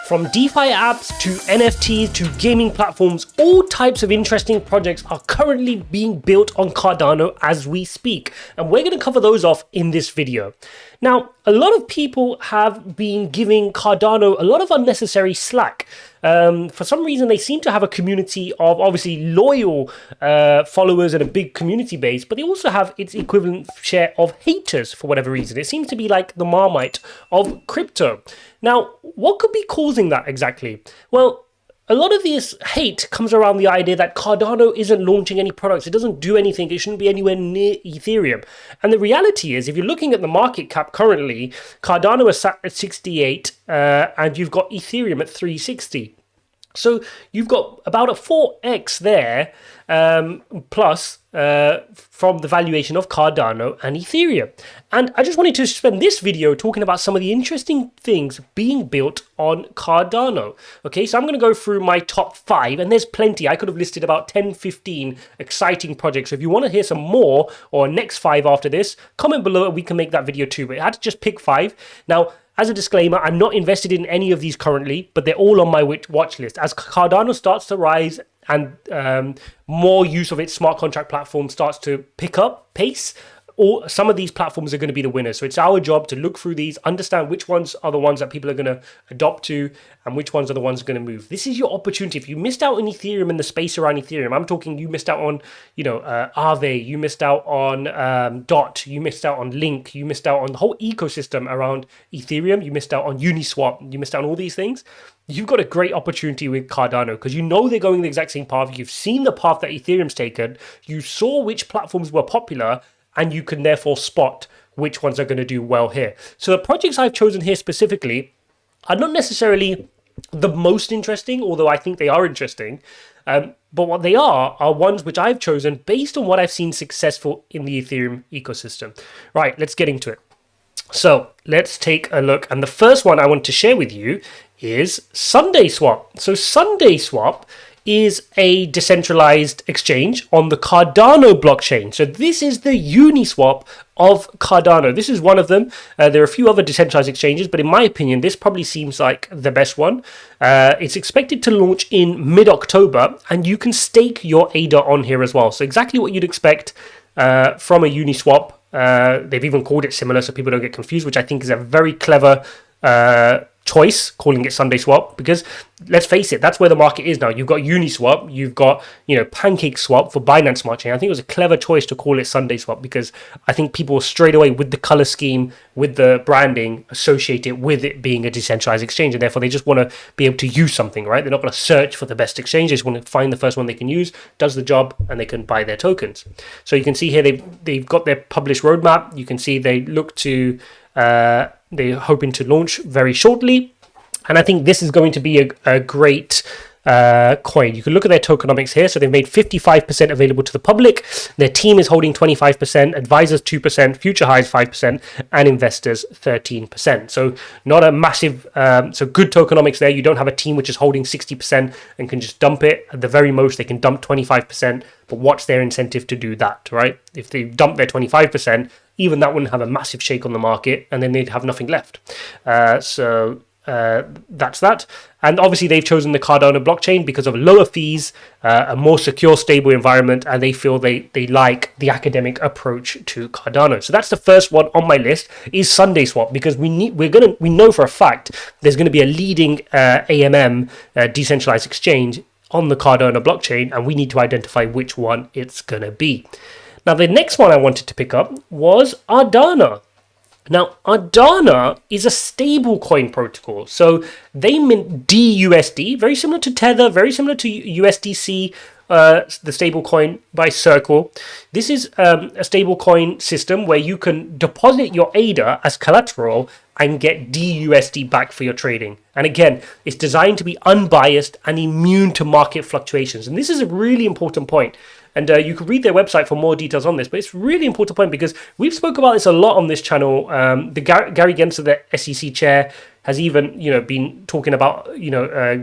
From DeFi apps to NFTs to gaming platforms, all types of interesting projects are currently being built on Cardano as we speak. And we're going to cover those off in this video. Now, a lot of people have been giving Cardano a lot of unnecessary slack. For some reason, they seem to have a community of obviously loyal followers and a big community base, but they also have its equivalent share of haters for whatever reason. It seems to be like the Marmite of crypto. Now, what could be causing that exactly? Well, a lot of this hate comes around the idea that Cardano isn't launching any products. It doesn't do anything. It shouldn't be anywhere near Ethereum. And the reality is, if you're looking at the market cap currently, Cardano is sat at 68 and you've got Ethereum at 360. So you've got about a 4x there plus from the valuation of Cardano and Ethereum. And I just wanted to spend this video talking about some of the interesting things being built on Cardano. Okay, so I'm going to go through my top 5, and there's plenty. I could have listed about 10, 15 exciting projects. So if you want to hear some more or next 5 after this, comment below and we can make that video too. But I had to just pick 5. Now, as a disclaimer, I'm not invested in any of these currently, but they're all on my watch list. As Cardano starts to rise and more use of its smart contract platform starts to pick up pace, or some of these platforms are going to be the winners. So it's our job to look through these, understand which ones are the ones that people are going to adopt to, and which ones are the ones going to move. This is your opportunity. If you missed out on Ethereum and the space around Ethereum, I'm talking you missed out on, Aave, you missed out on DOT, you missed out on Link, you missed out on the whole ecosystem around Ethereum, you missed out on Uniswap, you missed out on all these things. You've got a great opportunity with Cardano because you know they're going the exact same path. You've seen the path that Ethereum's taken. You saw which platforms were popular, and you can therefore spot which ones are going to do well here. So the projects I've chosen here specifically are not necessarily the most interesting, although I think they are interesting. But what they are ones which I've chosen based on what I've seen successful in the Ethereum ecosystem. Right, let's get into it. So let's take a look. And the first one I want to share with you is SundaySwap. So SundaySwap is a decentralized exchange on the Cardano blockchain. So this is the Uniswap of Cardano. This is one of them. There are a few other decentralized exchanges, but in my opinion, this probably seems like the best one. It's expected to launch in mid-October, and you can stake your ADA on here as well. So exactly what you'd expect from a Uniswap. They've even called it similar so people don't get confused, which I think is a very clever choice, calling it SundaySwap, because let's face it, that's where the market is now. You've got Uniswap, you've got PancakeSwap for Binance Smart Chain. I think it was a clever choice to call it SundaySwap because I think people straight away with the color scheme, with the branding, associate it with it being a decentralized exchange, and therefore they just want to be able to use something, right? They're not going to search for the best exchange. They just want to find the first one they can use, does the job, and they can buy their tokens. So you can see here they've got their published roadmap. You can see they look to they're hoping to launch very shortly. And I think this is going to be a great coin. You can look at their tokenomics here. So they've made 55% available to the public. Their team is holding 25%, advisors 2%, future highs 5%, and investors 13%. So not a massive, so good tokenomics there. You don't have a team which is holding 60% and can just dump it. At the very most, they can dump 25%. But what's their incentive to do that, right? If they dump their 25%, even that wouldn't have a massive shake on the market, and then they'd have nothing left. So that's that. And obviously they've chosen the Cardano blockchain because of lower fees, a more secure, stable environment, and they feel they like the academic approach to Cardano. So that's the first one on my list is SundaySwap, because we know for a fact there's going to be a leading AMM decentralized exchange on the Cardano blockchain, and we need to identify which one it's going to be. Now, the next one I wanted to pick up was Cardano. Now, Cardano is a stable coin protocol. So they mint DUSD, very similar to Tether, very similar to USDC, the stable coin by Circle. This is a stable coin system where you can deposit your ADA as collateral and get DUSD back for your trading. And again, it's designed to be unbiased and immune to market fluctuations. And this is a really important point. And you can read their website for more details on this, but it's a really important point because we've spoke about this a lot on this channel. Gary Gensler, the SEC chair, has even, been talking about,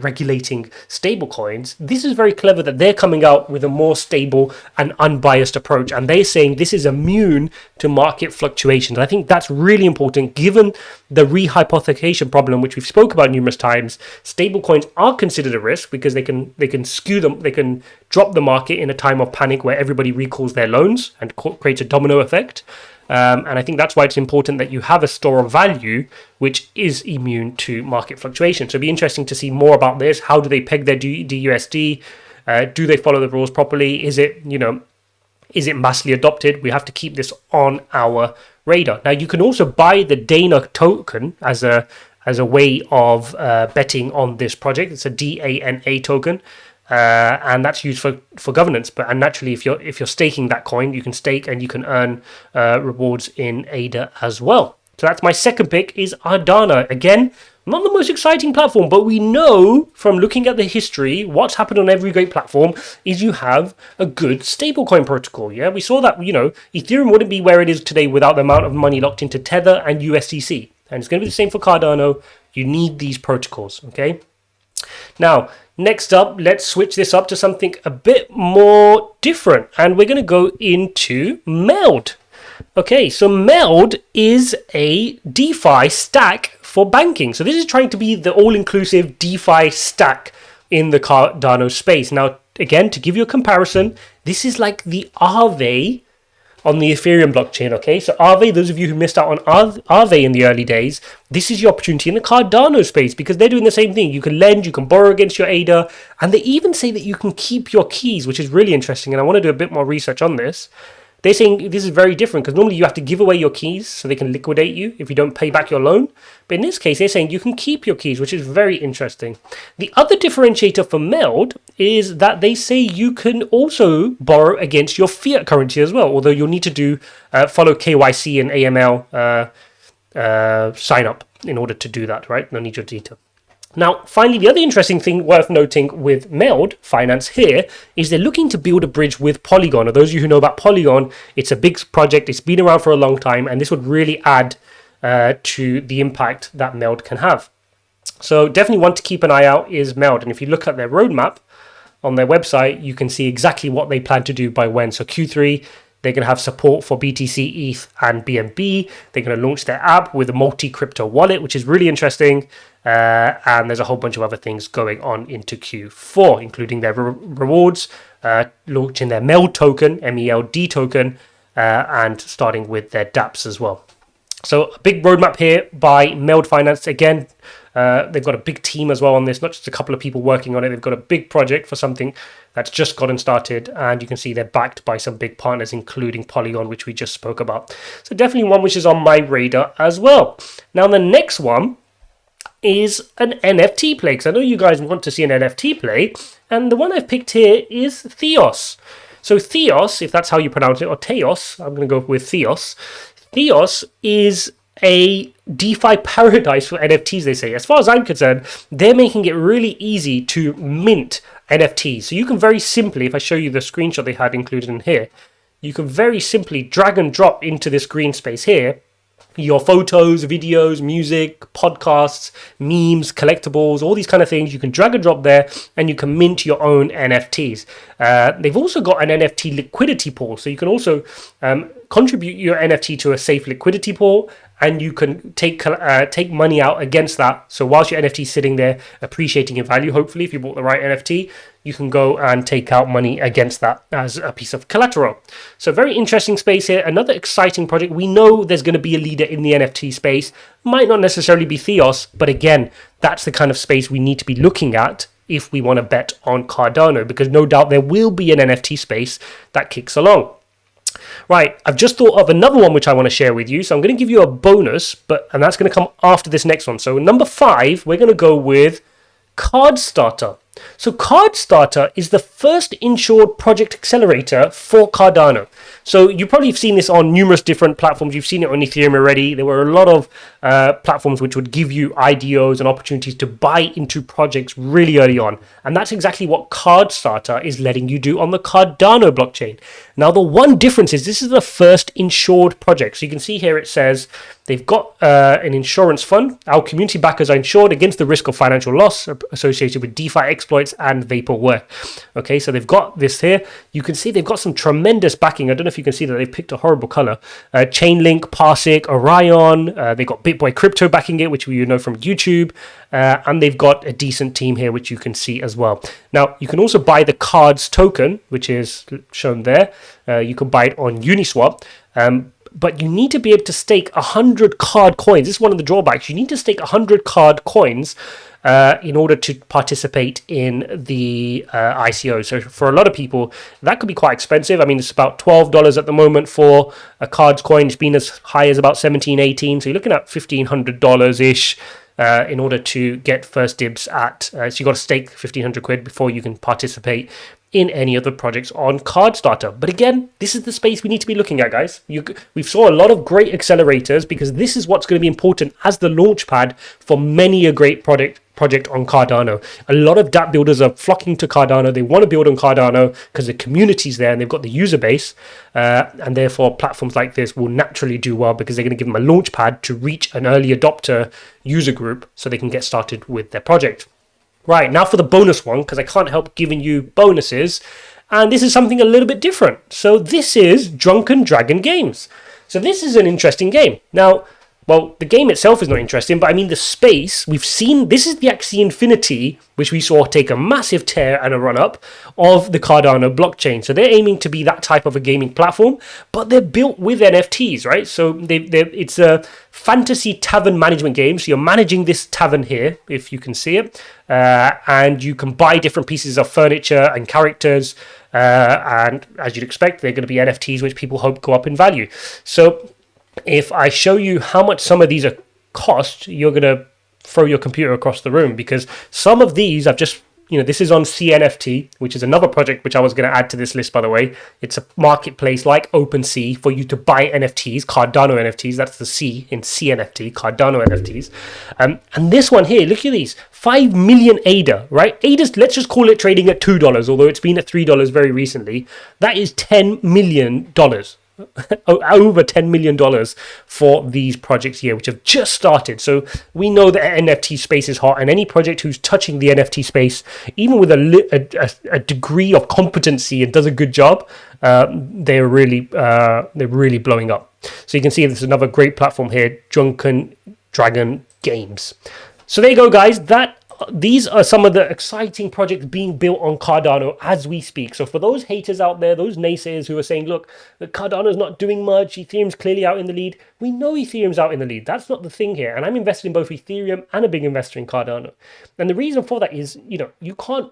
regulating stable coins. This is very clever that they're coming out with a more stable and unbiased approach. And they're saying this is immune to market fluctuations. I think that's really important given the rehypothecation problem, which we've spoke about numerous times. Stable coins are considered a risk because they can skew them, they can drop the market in a time of panic where everybody recalls their loans and creates a domino effect. And I think that's why it's important that you have a store of value which is immune to market fluctuation. So it'll be interesting to see more about this. How do they peg their DUSD? Do they follow the rules properly? Is it massively adopted? We have to keep this on our radar. Now, you can also buy the Dana token as a way of betting on this project. It's a DANA token. And that's used for governance. And naturally, if you're staking that coin, you can stake and you can earn rewards in ADA as well. So that's my second pick, is Cardano. Again, not the most exciting platform, but we know from looking at the history, what's happened on every great platform is you have a good stablecoin protocol. Yeah, we saw that, Ethereum wouldn't be where it is today without the amount of money locked into Tether and USDC. And it's going to be the same for Cardano. You need these protocols, okay? Now, next up, let's switch this up to something a bit more different. And we're going to go into Meld. Okay, so Meld is a DeFi stack for banking. So this is trying to be the all-inclusive DeFi stack in the Cardano space. Now, again, to give you a comparison, this is like the Aave on the Ethereum blockchain, okay? So Aave, those of you who missed out on Aave in the early days, this is your opportunity in the Cardano space because they're doing the same thing. You can lend, you can borrow against your ADA, and they even say that you can keep your keys, which is really interesting, and I want to do a bit more research on this. They're saying this is very different because normally you have to give away your keys so they can liquidate you if you don't pay back your loan. But in this case, they're saying you can keep your keys, which is very interesting. The other differentiator for Meld is that they say you can also borrow against your fiat currency as well, although you'll need to follow KYC and AML sign up in order to do that, right? They'll need your data. Now, finally, the other interesting thing worth noting with Meld Finance here is they're looking to build a bridge with Polygon. Or those of you who know about Polygon, it's a big project. It's been around for a long time, and this would really add to the impact that Meld can have. So definitely one to keep an eye out is Meld. And if you look at their roadmap on their website, you can see exactly what they plan to do by when. So Q3, they're going to have support for BTC, ETH, and BNB. They're going to launch their app with a multi-crypto wallet, which is really interesting. And there's a whole bunch of other things going on into Q4, including their rewards, launching their MELD token, MELD token, and starting with their dApps as well. So a big roadmap here by Meld Finance. Again, they've got a big team as well on this, not just a couple of people working on it. They've got a big project for something that's just gotten started, and you can see they're backed by some big partners, including Polygon, which we just spoke about. So definitely one which is on my radar as well. Now, the next one is an NFT play, because I know you guys want to see an NFT play, and the one I've picked here is Theos. So Theos, if that's how you pronounce it, or Theos, I'm going to go with Theos. Theos is a DeFi paradise for NFTs, they say. As far as I'm concerned, they're making it really easy to mint NFTs. So you can very simply, if I show you the screenshot they had included in here, you can very simply drag and drop into this green space here your photos, videos, music, podcasts, memes, collectibles, all these kind of things. You can drag and drop there, and you can mint your own NFTs. They've also got an NFT liquidity pool, so you can also contribute your NFT to a safe liquidity pool, and you can take money out against that. So whilst your NFT is sitting there appreciating in value, hopefully if you bought the right NFT, you can go and take out money against that as a piece of collateral. So very interesting space here. Another exciting project. We know there's going to be a leader in the NFT space. Might not necessarily be Theos, but again, that's the kind of space we need to be looking at if we want to bet on Cardano, because no doubt there will be an NFT space that kicks along. Right, I've just thought of another one which I want to share with you. So I'm going to give you a bonus, and that's going to come after this next one. So number 5, we're going to go with CardStarter. So CardStarter is the first insured project accelerator for Cardano. So you probably have seen this on numerous different platforms. You've seen it on Ethereum already. There were a lot of platforms which would give you IDOs and opportunities to buy into projects really early on. And that's exactly what CardStarter is letting you do on the Cardano blockchain. Now, the one difference is this is the first insured project. So you can see here it says They've got an insurance fund. Our community backers are insured against the risk of financial loss associated with DeFi exploits and vaporware. Okay, so they've got this here. You can see they've got some tremendous backing. I don't know if you can see that they've picked a horrible color. Chainlink, Parsec, Orion. They've got BitBoy Crypto backing it, which you know from YouTube. And they've got a decent team here, which you can see as well. Now, you can also buy the cards token, which is shown there. You can buy it on Uniswap. But you need to be able to stake 100 card coins. This is one of the drawbacks. You need to stake 100 card coins in order to participate in the ICO. So for a lot of people, that could be quite expensive. I mean, it's about $12 at the moment for a cards coin. It's been as high as about $17, $18. So you're looking at $1,500-ish. In order to get first dibs at, so you got to stake 1,500 quid before you can participate in any other projects on Cardstarter. But again, this is the space we need to be looking at, guys. We've saw a lot of great accelerators because this is what's going to be important as the launch pad for many a great project on Cardano. A lot of dApp builders are flocking to Cardano. They want to build on Cardano because the community's there and they've got the user base. And therefore, platforms like this will naturally do well because they're going to give them a launch pad to reach an early adopter user group so they can get started with their project. Right, now for the bonus one, because I can't help giving you bonuses. And this is something a little bit different. So this is Drunken Dragon Games. So this is an interesting game. Now, well, the game itself is not interesting, but I mean the space, we've seen, this is the Axie Infinity, which we saw take a massive tear and a run-up of the Cardano blockchain. So they're aiming to be that type of a gaming platform, but they're built with NFTs, right? So it's a fantasy tavern management game. So you're managing this tavern here, if you can see it, and you can buy different pieces of furniture and characters, and as you'd expect, they're going to be NFTs, which people hope go up in value. So if I show you how much some of these are cost, you're going to throw your computer across the room because some of these I've just, this is on CNFT, which is another project which I was going to add to this list, by the way. It's a marketplace like OpenSea for you to buy NFTs, Cardano NFTs. That's the C in CNFT, Cardano NFTs. And this one here, look at these, 5 million ADA, right? ADA's, let's just call it trading at $2, although it's been at $3 very recently. That is $10 million. Over $10 million for these projects here, which have just started. So we know that NFT space is hot, and any project who's touching the NFT space, even with a degree of competency and does a good job, they're really blowing up. So you can see there's another great platform here, Drunken Dragon Games. So there you go, guys. These are some of the exciting projects being built on Cardano as we speak. So for those haters out there, those naysayers who are saying, look, Cardano's not doing much, Ethereum's clearly out in the lead. We know Ethereum's out in the lead. That's not the thing here. And I'm invested in both Ethereum and a big investor in Cardano. And the reason for that is, you can't,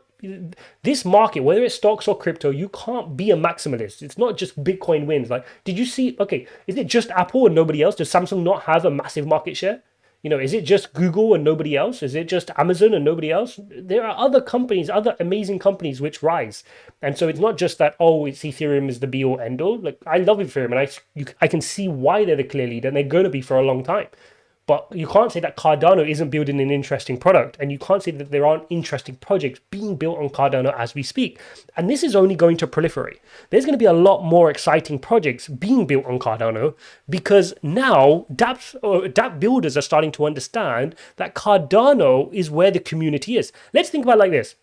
this market, whether it's stocks or crypto, you can't be a maximalist. It's not just Bitcoin wins. Like, did you see, okay, is it just Apple and nobody else? Does Samsung not have a massive market share? Is it just Google and nobody else? Is it just Amazon and nobody else? There are other companies, other amazing companies which rise. And so it's not just that, it's Ethereum is the be-all, end-all. Like, I love Ethereum and I can see why they're the clear leader and they're going to be for a long time. But you can't say that Cardano isn't building an interesting product, and you can't say that there aren't interesting projects being built on Cardano as we speak. And this is only going to proliferate. There's going to be a lot more exciting projects being built on Cardano because now dApp builders are starting to understand that Cardano is where the community is. Let's think about it like this.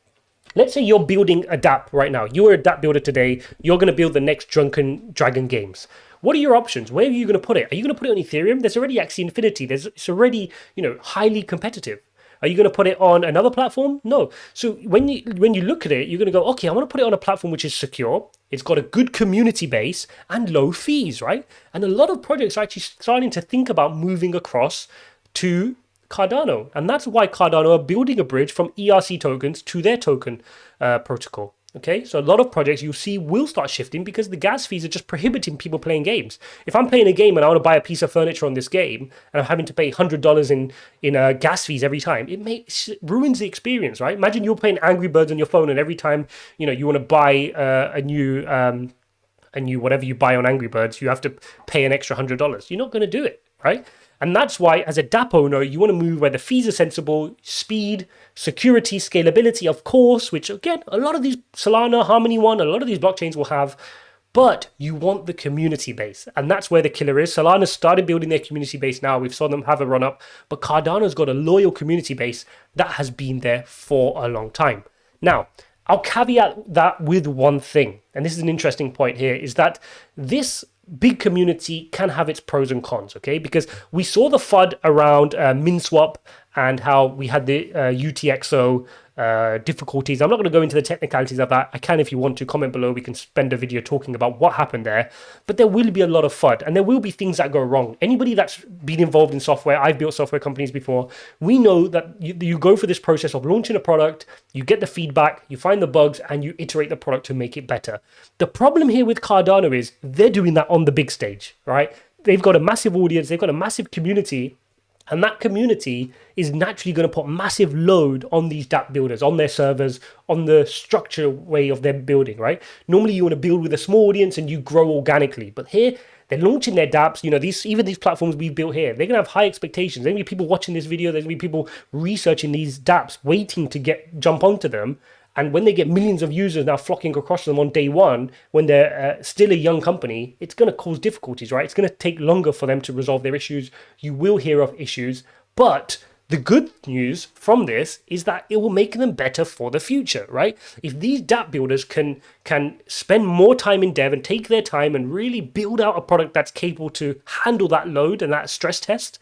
Let's say you're building a dApp right now. You're a dApp builder today. You're going to build the next Drunken Dragon Games. What are your options? Where are you going to put it? Are you going to put it on Ethereum? There's already Axie Infinity. It's already, highly competitive. Are you going to put it on another platform? No. So when you look at it, you're going to go, okay, I want to put it on a platform which is secure. It's got a good community base and low fees, right? And a lot of projects are actually starting to think about moving across to Cardano. And that's why Cardano are building a bridge from ERC tokens to their token protocol. Okay, so a lot of projects you'll see will start shifting because the gas fees are just prohibiting people playing games. If I'm playing a game and I want to buy a piece of furniture on this game and I'm having to pay $100 in gas fees every time, it ruins the experience, right? Imagine you're playing Angry Birds on your phone and every time you want to buy a new whatever you buy on Angry Birds, you have to pay an extra $100. You're not going to do it, right? And that's why, as a dApp owner, you want to move where the fees are sensible, speed, security, scalability, of course, which, again, a lot of these Solana, Harmony One, a lot of these blockchains will have. but you want the community base, and that's where the killer is. Solana's started building their community base now. We've saw them have a run up, but Cardano's got a loyal community base that has been there for a long time. Now, I'll caveat that with one thing, and this is an interesting point here, is that this big community can have its pros and cons, okay? Because we saw the FUD around MinSwap and how we had the UTXO difficulties. I'm not going to go into the technicalities of that. I can, if you want to, comment below. We can spend a video talking about what happened there. But there will be a lot of FUD, and there will be things that go wrong. Anybody that's been involved in software, I've built software companies before, we know that you go through this process of launching a product, you get the feedback, you find the bugs, and you iterate the product to make it better. The problem here with Cardano is they're doing that on the big stage, right? They've got a massive audience, they've got a massive community, and that community is naturally going to put massive load on these dApp builders, on their servers, on the structure way of them building, right? Normally you want to build with a small audience and you grow organically. But here, they're launching their dApps. You know, these platforms we've built here, they're going to have high expectations. There's going to be people watching this video. There's going to be people researching these dApps, waiting to jump onto them. And when they get millions of users now flocking across them on day one, when they're still a young company, it's going to cause difficulties, right? It's going to take longer for them to resolve their issues. You will hear of issues, but the good news from this is that it will make them better for the future, right? If these dApp builders can spend more time in dev and take their time and really build out a product that's capable to handle that load and that stress test,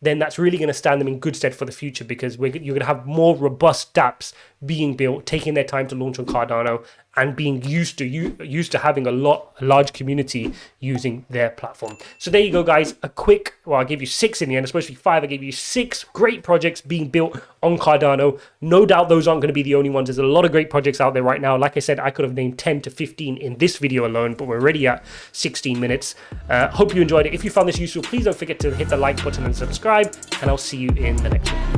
then that's really going to stand them in good stead for the future, because you're going to have more robust dApps being built, taking their time to launch on Cardano, and being used to having a large community using their platform. So there you go, guys. I gave you 6 in the end, especially 5. I gave you 6 great projects being built on Cardano. No doubt those aren't going to be the only ones. There's a lot of great projects out there right now. Like I said, I could have named 10 to 15 in this video alone, but we're already at 16 minutes. Hope you enjoyed it. If you found this useful, please don't forget to hit the like button and subscribe, and I'll see you in the next one.